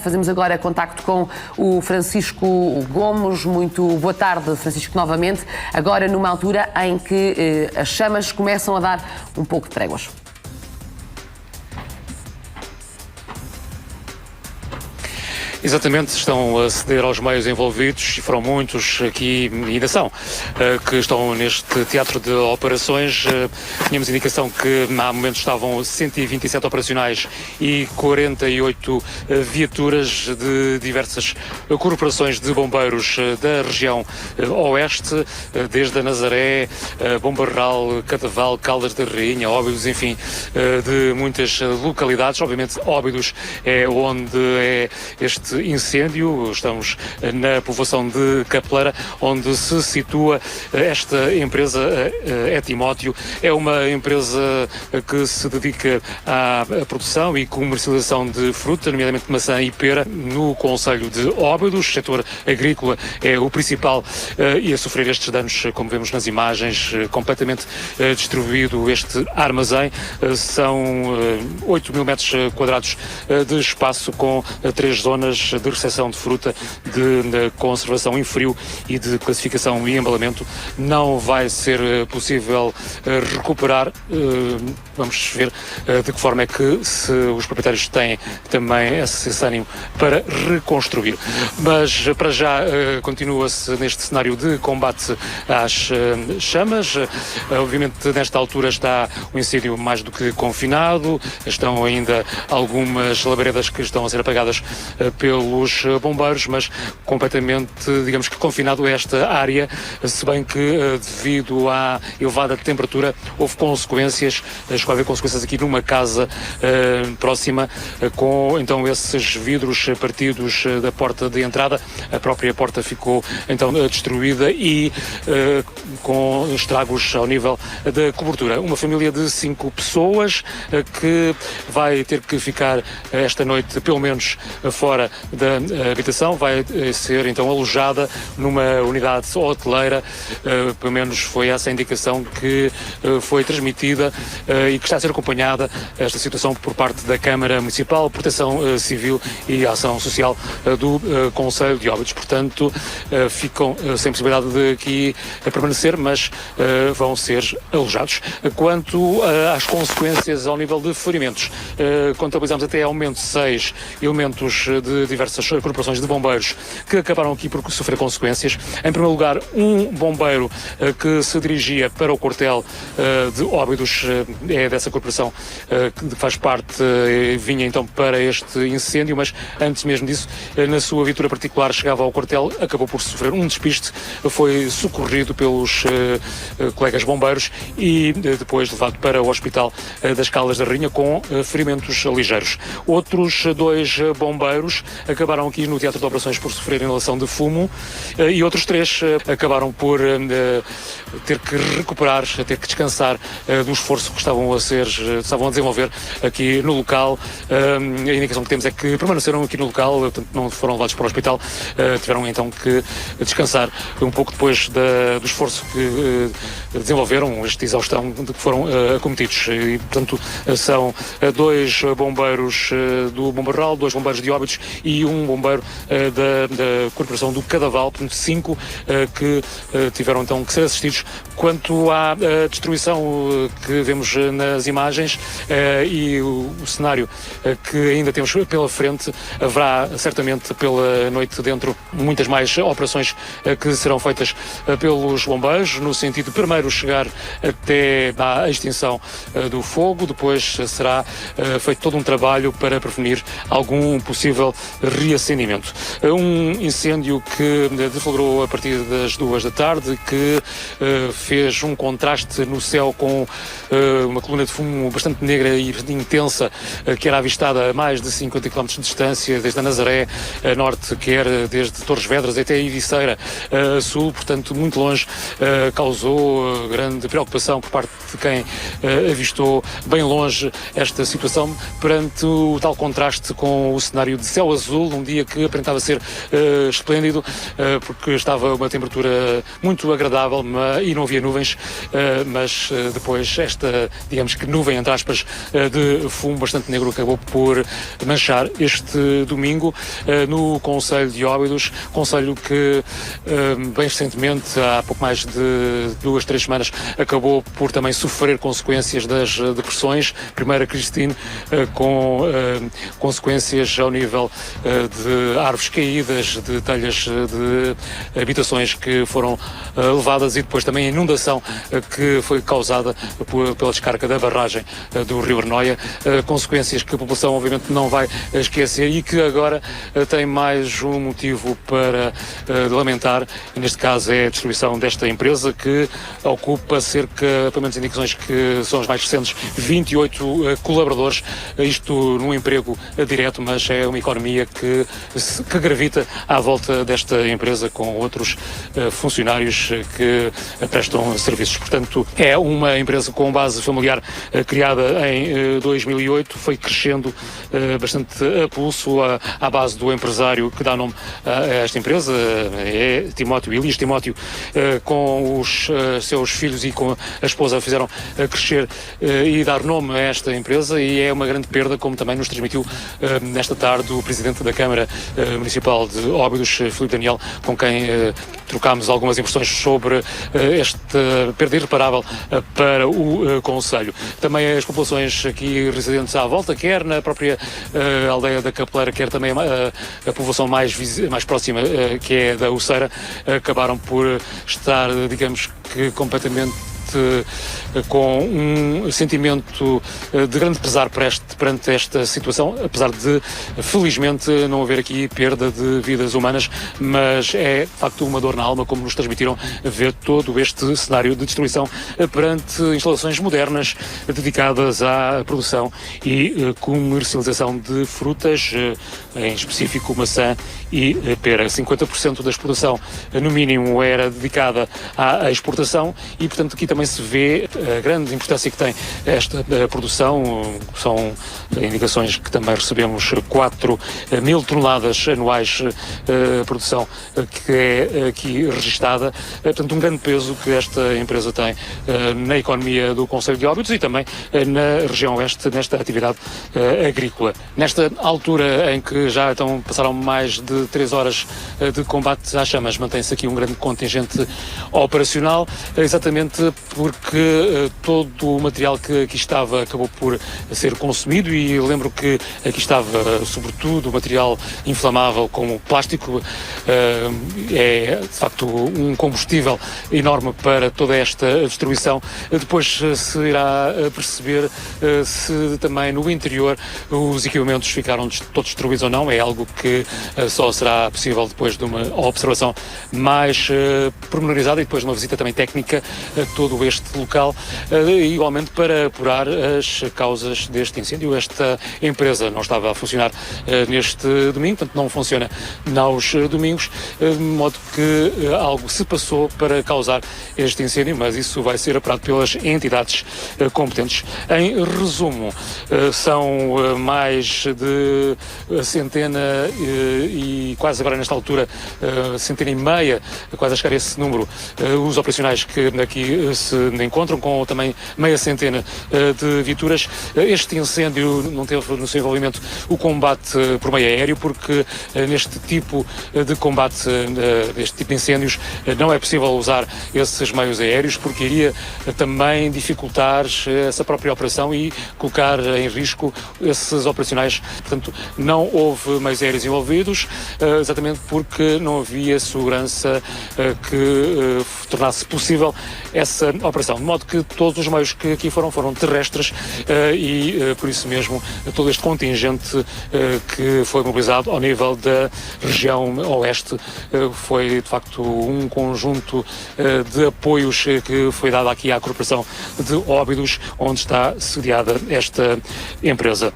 Fazemos agora contacto com o Francisco Gomes. Muito boa tarde, Francisco, novamente. Agora numa altura em que as chamas começam a dar um pouco de tréguas. Exatamente, estão a ceder aos meios envolvidos, e foram muitos aqui, e ainda são, que estão neste teatro de operações. Tínhamos indicação que há momentos estavam 127 operacionais e 48 viaturas de diversas corporações de bombeiros da região oeste, desde a Nazaré, Bombarral, Cadaval, Caldas da Rainha, Óbidos, enfim, de muitas localidades. Obviamente, Óbidos é onde é este incêndio. Estamos na povoação de Capeleira, onde se situa esta empresa, Etimóteo. É uma empresa que se dedica à produção e comercialização de fruta, nomeadamente maçã e pera, no concelho de Óbidos. O setor agrícola é o principal e a sofrer estes danos, como vemos nas imagens, completamente destruído este armazém. São 8 mil metros quadrados de espaço, com 3 zonas de recepção de fruta, de conservação em frio e de classificação e embalamento. Não vai ser possível recuperar. Vamos ver de que forma é que os proprietários têm também esse ânimo para reconstruir. Mas para já continua-se neste cenário de combate às chamas. Obviamente nesta altura está o incêndio mais do que confinado. Estão ainda algumas labaredas que estão a ser apagadas pelos bombeiros, mas completamente, digamos que confinado a esta área, se bem que devido à elevada temperatura houve consequências. Chegou a haver consequências aqui numa casa próxima, com então esses vidros partidos da porta de entrada. A própria porta ficou então destruída e com estragos ao nível da cobertura. Uma família de 5 pessoas que vai ter que ficar esta noite pelo menos fora da habitação, vai ser então alojada numa unidade hoteleira. Pelo menos foi essa a indicação que foi transmitida e que está a ser acompanhada esta situação por parte da Câmara Municipal, Proteção Civil e Ação Social do Concelho de Óbidos. Portanto, ficam sem possibilidade de aqui permanecer, mas vão ser alojados. Quanto às consequências ao nível de ferimentos, contabilizamos até ao momento 6 elementos de diversas corporações de bombeiros que acabaram aqui por sofrer consequências. Em primeiro lugar, um bombeiro que se dirigia para o quartel de Óbidos, é dessa corporação que faz parte, vinha então para este incêndio, mas antes mesmo disso, na sua viatura particular, chegava ao quartel, acabou por sofrer um despiste, foi socorrido pelos colegas bombeiros e depois levado para o hospital das Caldas da Rainha com ferimentos ligeiros. Outros 2 bombeiros acabaram aqui no teatro de operações por sofrer inalação de fumo e outros 3 acabaram por ter que recuperar, ter que descansar do esforço que estavam a desenvolver aqui no local. A indicação que temos é que permaneceram aqui no local, portanto não foram levados para o hospital, tiveram então que descansar um pouco depois do esforço que desenvolveram, esta exaustão de que foram acometidos. E portanto são 2 bombeiros do Bombarral, 2 bombeiros de Óbidos e um bombeiro da Corporação do Cadaval, portanto 5 que tiveram então que ser assistidos. Quanto à destruição que vemos nas imagens e o cenário que ainda temos pela frente, haverá certamente pela noite dentro muitas mais operações que serão feitas pelos bombeiros, no sentido de primeiro chegar até à extinção do fogo, depois será feito todo um trabalho para prevenir algum possível reacendimento. Um incêndio que deflagrou a partir das 2 da tarde, que fez um contraste no céu com uma coluna de fumo bastante negra e intensa, que era avistada a mais de 50 km de distância, desde a Nazaré a norte, quer desde Torres Vedras até a Ericeira a sul, portanto muito longe. Causou grande preocupação por parte de quem avistou bem longe esta situação, perante o tal contraste com o cenário de céu azul, um dia que aparentava ser esplêndido, porque estava uma temperatura muito agradável e não havia nuvens, mas depois esta, digamos que nuvem, entre aspas, de fumo bastante negro acabou por manchar este domingo no Concelho de Óbidos, concelho que bem recentemente, há pouco mais de 2-3 semanas, acabou por também sofrer consequências das depressões. Primeiro a Cristine, com consequências ao nível de árvores caídas, de telhas de habitações que foram levadas, e depois também a inundação que foi causada pela descarga da barragem do Rio Arnoia, consequências que a população obviamente não vai esquecer e que agora tem mais um motivo para lamentar, e neste caso é a destruição desta empresa que ocupa cerca, pelo menos indicações que são as mais recentes, 28 colaboradores, isto num emprego direto, mas é uma economia que gravita à volta desta empresa com outros funcionários que prestam serviços. Portanto, é uma empresa com base familiar criada em 2008, foi crescendo bastante a pulso à base do empresário que dá nome a esta empresa, é Timóteo, Elias Timóteo, com os seus filhos e com a esposa fizeram crescer e dar nome a esta empresa, e é uma grande perda, como também nos transmitiu nesta tarde o Presidente da Câmara Municipal de Óbidos, Filipe Daniel, com quem trocámos algumas impressões sobre esta perda irreparável para o Concelho. Também as populações aqui residentes à volta, quer na própria aldeia da Capeleira, quer também a povoação mais próxima, que é da Uceira, acabaram por estar, digamos que, completamente com um sentimento de grande pesar perante esta situação, apesar de felizmente não haver aqui perda de vidas humanas, mas é de facto uma dor na alma, como nos transmitiram, ver todo este cenário de destruição perante instalações modernas dedicadas à produção e comercialização de frutas, em específico maçã e pera. 50% da exportação, no mínimo, era dedicada à exportação, e portanto aqui também se vê a grande importância que tem esta produção. São indicações que também recebemos 4.000 toneladas anuais de produção que é aqui registada. Portanto, um grande peso que esta empresa tem na economia do Concelho de Óbidos e também na região oeste, nesta atividade agrícola. Nesta altura em que já então passaram mais de 3 horas de combate às chamas, mantém-se aqui um grande contingente operacional, exatamente porque todo o material que aqui estava acabou por ser consumido, e lembro que aqui estava sobretudo material inflamável como plástico. É de facto um combustível enorme para toda esta destruição. Depois se irá perceber se também no interior os equipamentos ficaram todos destruídos ou não. É algo que só será possível depois de uma observação mais pormenorizada e depois de uma visita também técnica a todo este local, igualmente para apurar as causas deste incêndio. Esta empresa não estava a funcionar neste domingo, portanto não funciona aos domingos, de modo que algo se passou para causar este incêndio, mas isso vai ser apurado pelas entidades competentes. Em resumo, são mais de centena e quase agora nesta altura centena e meia, quase a chegar a esse número, os operacionais que aqui se encontram, com também meia centena de viaturas. Este incêndio não teve no seu envolvimento o combate por meio aéreo, porque neste tipo de combate, neste tipo de incêndios, não é possível usar esses meios aéreos, porque iria também dificultar essa própria operação e colocar em risco esses operacionais. Portanto, não houve meios aéreos envolvidos, exatamente porque não havia segurança que tornasse possível essa operação. De modo que todos os meios que aqui foram terrestres e, por isso mesmo, todo este contingente que foi mobilizado ao nível da região oeste foi, de facto, um conjunto de apoios que foi dado aqui à Corporação de Óbidos, onde está sediada esta empresa.